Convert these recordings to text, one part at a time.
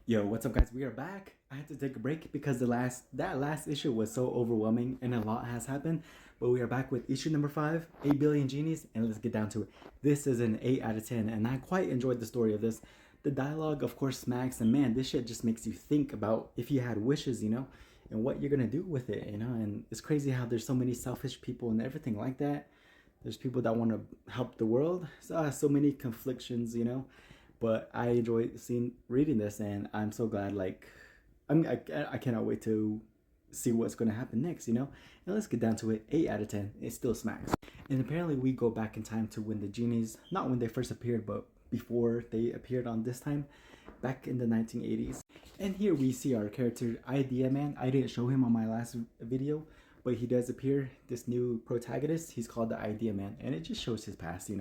Yo, what's up guys? We are back. I had to take a break because that last issue was so overwhelming and a lot has happened. But we are back with issue number 5, 8 billion genies, and let's get down to it. This is an 8 out of 10 and I quite enjoyed the story of this. The dialogue of course smacks, and man, this shit just makes you think about if you had wishes, and what you're gonna do with it. And it's crazy how there's so many selfish people and everything like that. There's people that want to help the world. So many conflictions. But I enjoy reading this, and I'm so glad. I cannot wait to see what's going to happen next. And let's get down to it. 8 out of 10. It still smacks. And apparently, we go back in time to when the genies, not when they first appeared, but before they appeared on this time, back in the 1980s. And here we see our character, Idea Man. I didn't show him on my last video, but he does appear. This new protagonist, he's called the Idea Man, and it just shows his past.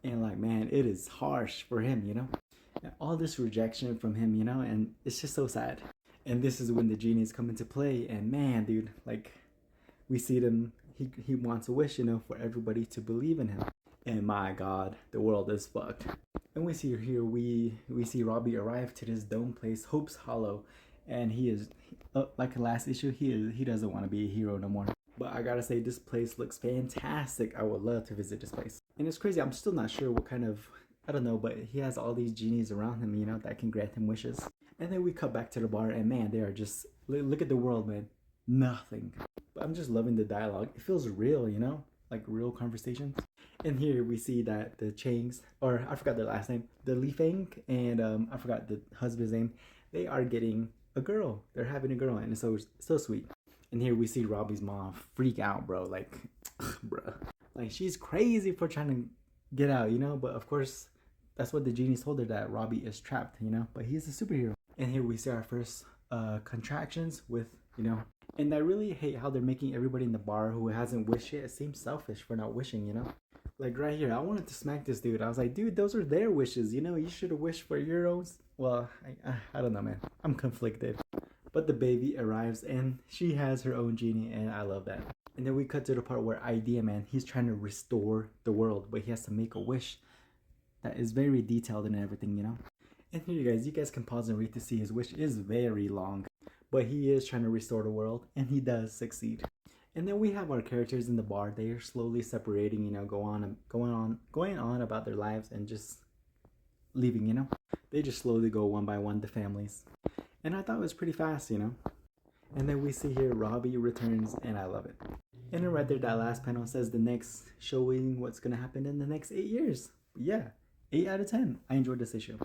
And like, man, it is harsh for him. And all this rejection from him, and it's just so sad. And this is when the genies come into play, and man, dude, like, we see them, he wants a wish, for everybody to believe in him. And my god, the world is fucked. And we see here, we see Robbie arrive to this dome place, Hope's Hollow, and he is, like the last issue, he doesn't want to be a hero no more. But I gotta say, this place looks fantastic. I would love to visit this place. And it's crazy, I'm still not sure what kind of, I don't know, but he has all these genies around him, that can grant him wishes. And then we cut back to the bar, and man, they are just, look at the world, man. Nothing. But I'm just loving the dialogue. It feels real, like real conversations. And here we see that the Changs, or I forgot their last name, the Li Feng, and I forgot the husband's name, they are getting a girl. They're having a girl, and it's so sweet. And here we see Robbie's mom freak out, bro. Like, bro. Like, she's crazy for trying to get out, but of course, that's what the genies told her, that Robbie is trapped. But he's a superhero. And here we see our first contractions with. And I really hate how they're making everybody in the bar who hasn't wished yet seem selfish for not wishing. Like right here, I wanted to smack this dude. I was like, dude, those are their wishes. You should have wished for your own. Well, I don't know, man. I'm conflicted. But the baby arrives, and she has her own genie, and I love that. And then we cut to the part where Idea Man, he's trying to restore the world, but he has to make a wish that is very detailed and everything. And here you guys can pause and read to see his wish is very long. But he is trying to restore the world, and he does succeed. And then we have our characters in the bar. They are slowly separating, going on about their lives and just leaving. They just slowly go one by one, the families. And I thought it was pretty fast. And then we see here Robbie returns, and I love it. And then right there, that last panel says the next, showing what's going to happen in the next 8 years. Yeah, 8 out of 10. I enjoyed this issue.